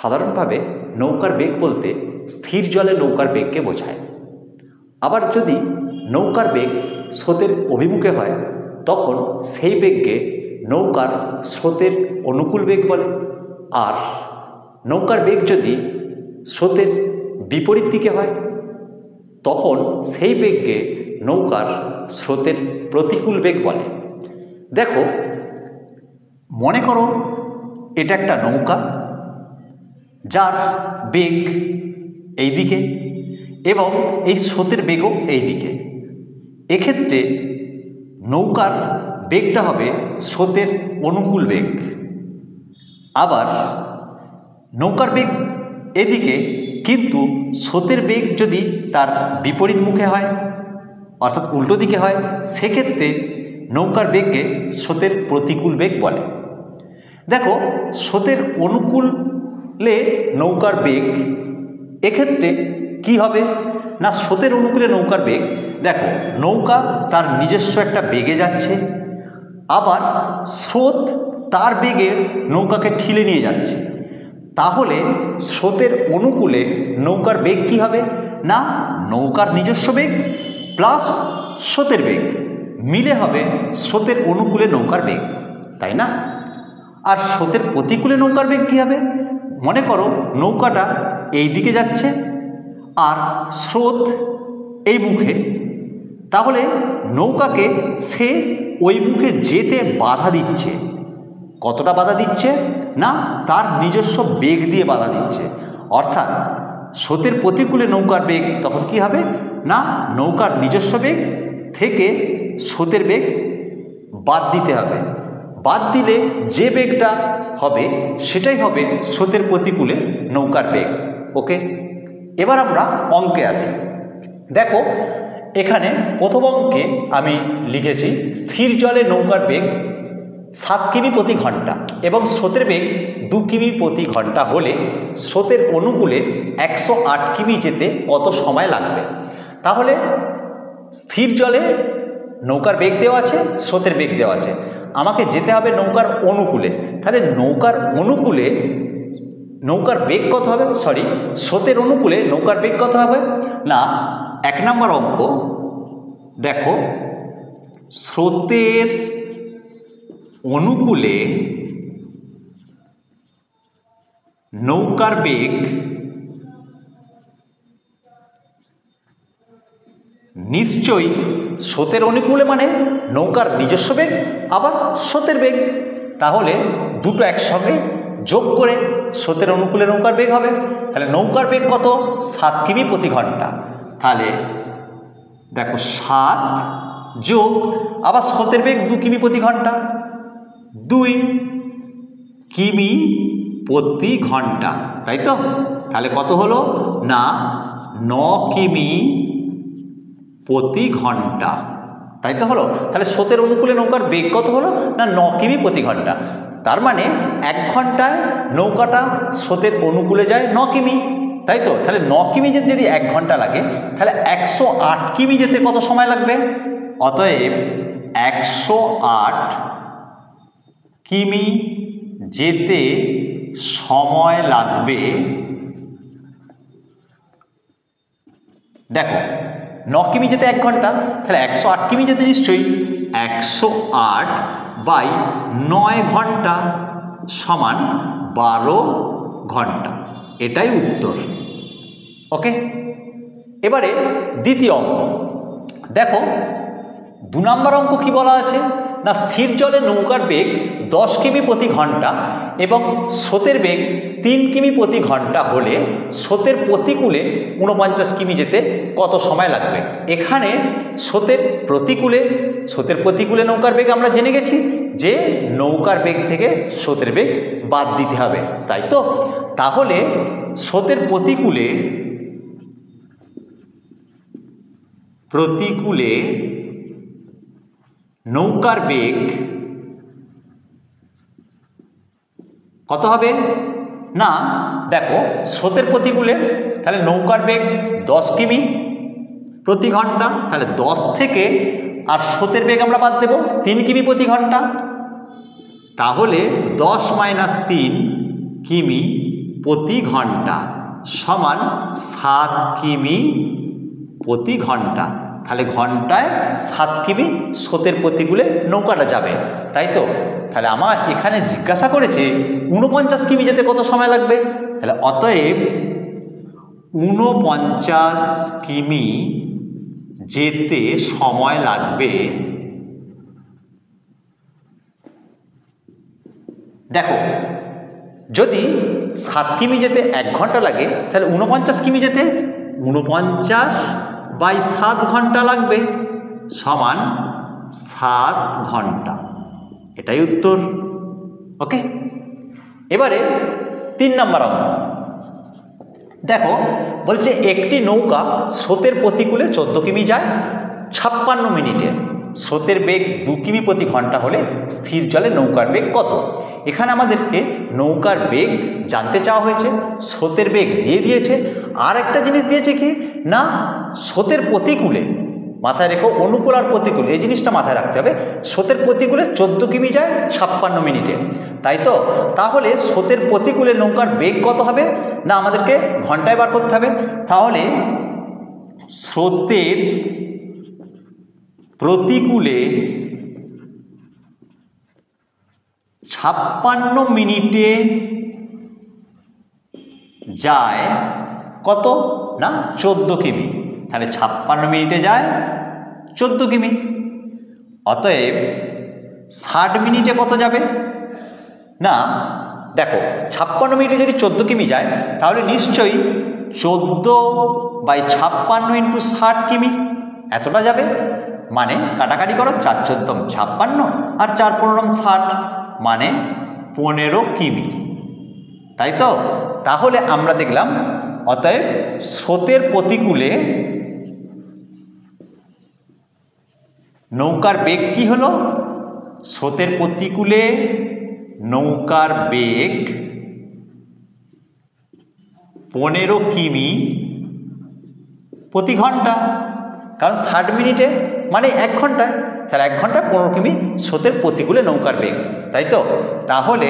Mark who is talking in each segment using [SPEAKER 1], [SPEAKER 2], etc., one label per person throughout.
[SPEAKER 1] সাধারণভাবে নৌকার বেগ বলতে স্থির জলে নৌকার বেগকে বোঝায়। আবার যদি নৌকার বেগ স্রোতের অভিমুখে হয় তখন সেই বেগকে নৌকার স্রোতের অনুকূল বেগ বলে। আর নৌকার বেগ যদি স্রোতের বিপরীত দিকে হয় তখন সেই বেগকে নৌকার স্রোতের প্রতিকূল বেগ বলে। দেখো, মনে করো এটা একটা নৌকা যার বেগ এই দিকে এবং এই স্রোতের বেগও এই দিকে। এক্ষেত্রে নৌকার বেগটা হবে স্রোতের অনুকূল বেগ। আবার নৌকার বেগ এদিকে, কিন্তু স্রোতের বেগ যদি তার বিপরীত মুখে হয় অর্থাৎ উল্টো দিকে হয়, সেক্ষেত্রে নৌকার বেগকে স্রোতের প্রতিকূল বেগ বলে। দেখো, স্রোতের অনুকূলে নৌকার বেগ, এক্ষেত্রে কি হবে না, স্রোতের অনুকূলে নৌকার বেগ, দেখো নৌকা তার নিজস্ব একটা বেগে যাচ্ছে, আবার স্রোত তার বেগে নৌকাকে ঠেলে নিয়ে যাচ্ছে। তাহলে স্রোতের অনুকূলে নৌকার বেগ কি হবে না, নৌকার নিজস্ব বেগ প্লাস স্রোতের বেগ মিলে হবে স্রোতের অনুকূলে নৌকার বেগ, তাই না? আর স্রোতের প্রতিকূলে নৌকার বেগ কী হবে, মনে করো নৌকাটা এই দিকে যাচ্ছে আর স্রোত এই মুখে, তাহলে নৌকাকে সে ওই মুখে যেতে বাধা দিচ্ছে। কতটা বাধা দিচ্ছে না, তার নিজস্ব বেগ দিয়ে বাধা দিচ্ছে। অর্থাৎ স্রোতের প্রতিকূলে নৌকার বেগ তখন কি হবে না, নৌকার নিজস্ব বেগ থেকে স্রোতের বেগ বাদ দিতে হবে। বাদ দিলে যে বেগটা হবে সেটাই হবে স্রোতের প্রতিকূলে নৌকার বেগ। ওকে, এবার আমরা অঙ্কে আসি। দেখো, এখানে প্রথম অঙ্কে আমি লিখেছি স্থির জলে নৌকার বেগ 7 কিমি প্রতি ঘন্টা এবং স্রোতের বেগ 2 কিমি প্রতি ঘন্টা হলে স্রোতের অনুকূলে 108 কিমি যেতে কত সময় লাগবে? তাহলে স্থির জলে নৌকার বেগ দেওয়া আছে, স্রোতের বেগ দেওয়া আছে, আমাকে যেতে হবে নৌকার অনুকূলে। তাহলে নৌকার অনুকূলে নৌকার বেগ কত হবে, স্রোতের অনুকূলে নৌকার বেগ কত হবে না, 1 নম্বর অঙ্ক দেখো, স্রোতের অনুকূলে নৌকার বেগ নিশ্চয়ই স্রোতের অনুকূলে মানে নৌকার নিজস্ব বেগ আবার স্রোতের বেগ, তাহলে দুটো একসঙ্গে যোগ করে স্রোতের অনুকূলে নৌকার বেগ হবে। তাহলে নৌকার বেগ কত, 7 কিমি প্রতি ঘন্টা। তাহলে দেখো 7 যোগ আবার স্রোতের বেগ 2 কিমি প্রতি ঘন্টা, 2 কিমি প্রতি ঘন্টা, তাই তো? তাহলে কত হলো না 9 কিমি প্রতি ঘন্টা, তাই তো হলো। তাহলে স্রোতের অনুকূলে নৌকার বেগ কত হলো না 9 কিমি প্রতি ঘন্টা। তার মানে 1 ঘন্টায় নৌকাটা স্রোতের অনুকূলে যায় 9 কিমি, তাই তো? তাহলে 9 কিমি যেতে যদি 1 ঘন্টা লাগে, তাহলে 108 কিমি যেতে কত সময় লাগবে? অতএব 108 কিমি যেতে সময় লাগবে, দেখো 9 কিমি যেতে 1 ঘন্টা, তাহলে 108 কিমি যেতে নিশ্চয়ই 108/9 ঘন্টা সমান 12 ঘন্টা। এটাই উত্তর। ওকে, এবারে দ্বিতীয় অঙ্ক দেখো, 2 নম্বর অঙ্ক কি বলা আছে না, স্থির জলে নৌকার বেগ 10 কিমি প্রতি ঘন্টা এবং স্রোতের বেগ 3 কিমি প্রতি ঘন্টা হলে স্রোতের প্রতিকূলে 49 কিমি যেতে কত সময় লাগবে? এখানে স্রোতের প্রতিকূলে নৌকার বেগ আমরা জেনে গেছি যে নৌকার বেগ থেকে স্রোতের বেগ বাদ দিতে হবে, তাই তো? তাহলে স্রোতের প্রতিকূলে নৌকার বেগ কত হবে না, দেখো স্রোতের প্রতিকূলে তাহলে নৌকার বেগ 10 কিমি প্রতি ঘন্টা, তাহলে 10 থেকে আর স্রোতের বেগ আমরা বাদ দেব 3 কিমি প্রতি ঘন্টা, তাহলে 10 - 3 কিমি প্রতি ঘন্টা সমান 7 কিমি প্রতি ঘন্টা। তাহলে ঘন্টায় 7 কিমি স্রোতের প্রতিকূলে নৌকাটা যাবে, তাই তো? তাহলে আমার এখানে জিজ্ঞাসা করেছে 49 কিমি যেতে কত সময় লাগবে। তাহলে অতএব 49 কিমি যেতে সময় লাগবে, দেখো যদি 7 কিমি যেতে 1 ঘন্টা লাগে তাহলে 49 কিমি যেতে 49/7 ঘন্টা লাগবে সমান 7 ঘন্টা। এটাই উত্তর। ওকে, এবারে 3 নম্বর অঙ্ক দেখো, বলছে একটি নৌকা স্রোতের প্রতিকূলে 14 কিমি যায় 56 মিনিটে, স্রোতের বেগ 2 কিমি প্রতি ঘন্টা হলে স্থির জলে নৌকার বেগ কত? এখানে আমাদেরকে নৌকার বেগ জানতে চাওয়া হয়েছে, স্রোতের বেগ দিয়ে দিয়েছে, আর একটা জিনিস দিয়েছে কি না, স্রোতের প্রতিকূলে, মাথায় রেখো অনুকূল আর প্রতিকূল এই জিনিসটা মাথায় রাখতে হবে। স্রোতের প্রতিকূলে 14 কিমি যায় 56 মিনিটে, তাই তো? তাহলে স্রোতের প্রতিকূলে নৌকার বেগ কত হবে না আমাদেরকে ঘন্টায় বার করতে হবে। তাহলে স্রোতের প্রতিকূলে 56 মিনিটে যায় কত না 14 কিমি। তাহলে 56 মিনিটে যায় 14 কিমি। অতএব 60 মিনিটে কত যাবে না, দেখো 56 মিনিটে যদি 14 কিমি যায় তাহলে নিশ্চয়ই 14/56 × 60 কিমি এতটা যাবে। মানে কাটাকাটি করো, 4 × 14 = 56 আর 4 × 15 = 60, মানে 15 কিমি, তাই তো? তাহলে আমরা দেখলাম অতএব স্রোতের প্রতিকূলে নৌকার বেগ কি হলো, স্রোতের প্রতিকূলে নৌকার বেগ 15 কিমি প্রতি ঘন্টা, কারণ 60 মিনিটে মানে 1 ঘন্টায়, তাহলে 1 ঘন্টায় 15 কিমি স্রোতের প্রতিকূলে নৌকার বেগ, তাই তো? তাহলে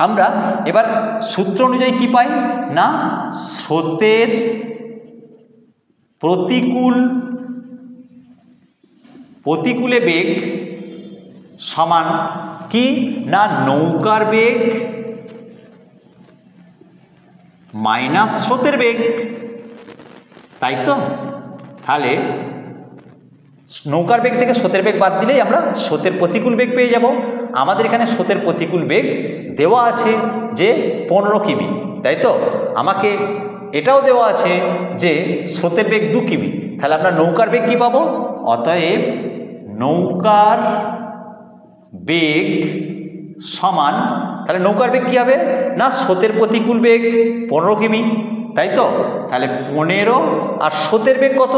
[SPEAKER 1] আমরা এবার সূত্র অনুযায়ী কি পাই না, স্রোতের প্রতিকূলে বেগ সমান কি না নৌকার বেগ মাইনাস স্রোতের বেগ, তাই তো? তাহলে নৌকার বেগ থেকে স্রোতের বেগ বাদ দিলেই আমরা স্রোতের প্রতিকূল বেগ পেয়ে যাব। আমাদের এখানে স্রোতের প্রতিকূল বেগ দেওয়া আছে যে 15 কিমি, তাই তো? আমাকে এটাও দেওয়া আছে যে স্রোতের বেগ 2 কিমি, তাহলে আমরা নৌকার বেগ কি পাবো? অতএব নৌকার বেগ সমান, তাহলে নৌকার বেগ কি হবে না স্রোতের প্রতিকূল বেগ 15 কিমি, তাই তো? তাহলে 15 আর স্রোতের বেগ কত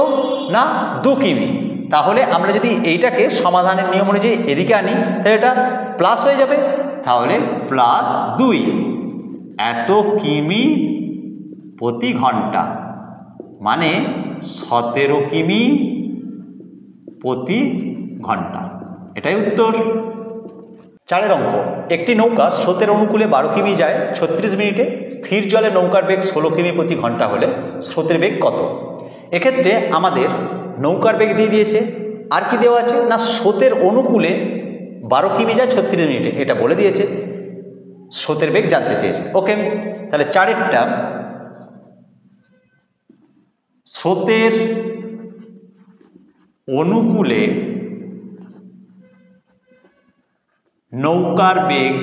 [SPEAKER 1] না 2 কিমি। তাহলে আমরা যদি এইটাকে সমাধানের নিয়ম অনুযায়ী এদিকে আনি তাহলে এটা প্লাস হয়ে যাবে, তাহলে +2 এত কিমি প্রতি ঘন্টা, মানে 17 কিমি প্রতি ঘন্টা। এটাই উত্তর। 4 অঙ্ক, একটি নৌকা স্রোতের অনুকূলে 12 কিমি যায় 36 মিনিটে, স্থির জলে নৌকার বেগ 16 কিমি প্রতি ঘন্টা হলে স্রোতের বেগ কত? এক্ষেত্রে আমাদের নৌকার বেগ দিয়ে দিয়েছে, আর কি দেওয়া আছে না স্রোতের অনুকূলে 12 কিমি যায় 36 মিনিটে, এটা বলে দিয়েছে, স্রোতের বেগ জানতে চেয়েছে। ওকে, তাহলে 4এরটা স্রোতের অনুকূলে নৌকার বেগ,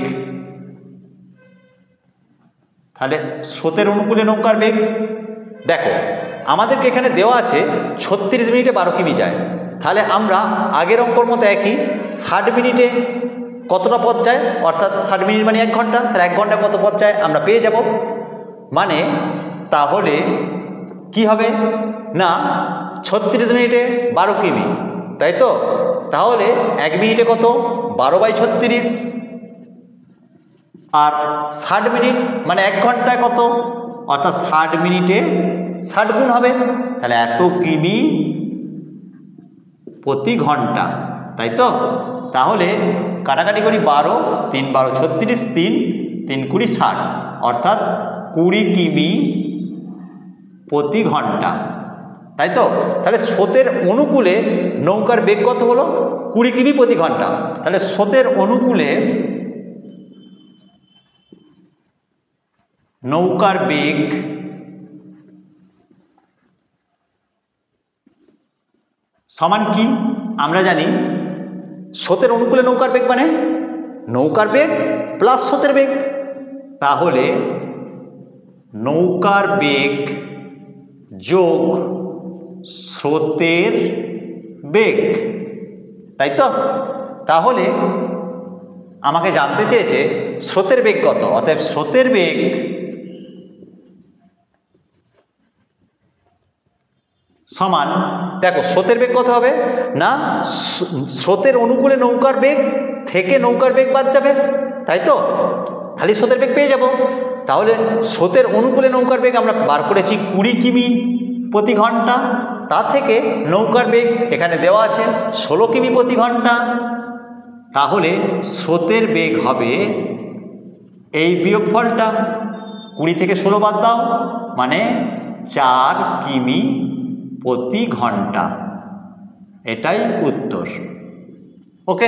[SPEAKER 1] তাহলে স্রোতের অনুকূলে নৌকার বেগ দেখো আমাদেরকে এখানে দেওয়া আছে 36 মিনিটে 12 কিমি যায়, তাহলে আমরা আগের অঙ্কর মতো একই 60 মিনিটে কতটা পথ যায়, অর্থাৎ 60 মিনিট মানে 1 ঘন্টা, তাহলে 1 ঘন্টা কত পথ যায় আমরা পেয়ে যাব। মানে তাহলে কি হবে না 36 মিনিটে 12 কিমি, তাই তো? তাহলে 1 মিনিটে কত 12/36, আর 60 মিনিট মানে 1 ঘন্টায় কত, অর্থাৎ 60 মিনিটে 60 গুণ হবে, তাহলে এত কিমি প্রতি ঘন্টা, তাই তো? তাহলে কাটাকাটি করি 12, 3 × 12 = 36, 3 × 3 = 20, 60, অর্থাৎ 20 কিমি প্রতি ঘন্টা, তাই তো? তাহলে স্রোতের অনুকূলে নৌকার বেগ কত হলো? 20 কিমি প্রতি ঘন্টা। তাহলে স্রোতের অনুকূলে নৌকার বেগ সমান কি? আমরা জানি স্রোতের অনুকূলে নৌকার বেগ মানে নৌকার বেগ প্লাস স্রোতের বেগ। তাহলে নৌকার বেগ যোগ স্রোতের বেগ, তাই তো? তাহলে আমাকে জানতে চেয়েছে স্রোতের বেগ কত, অতএব স্রোতের বেগ সমান, দেখো স্রোতের বেগ কত হবে না, স্রোতের অনুকূলে নৌকার বেগ থেকে নৌকার বেগ বাদ যাবে, তাই তো? খালি স্রোতের বেগ পেয়ে যাব। তাহলে স্রোতের অনুকূলে নৌকার বেগ আমরা বার করেছি 20 কিমি প্রতি ঘন্টা, তা থেকে নৌকার বেগ এখানে দেওয়া আছে 16 কিমি প্রতি ঘন্টা। তাহলে স্রোতের বেগ হবে এই বিয়োগফলটা, 20 থেকে 16 বাদ দাও, মানে 4 কিমি প্রতি ঘন্টা। এটাই উত্তর। ওকে।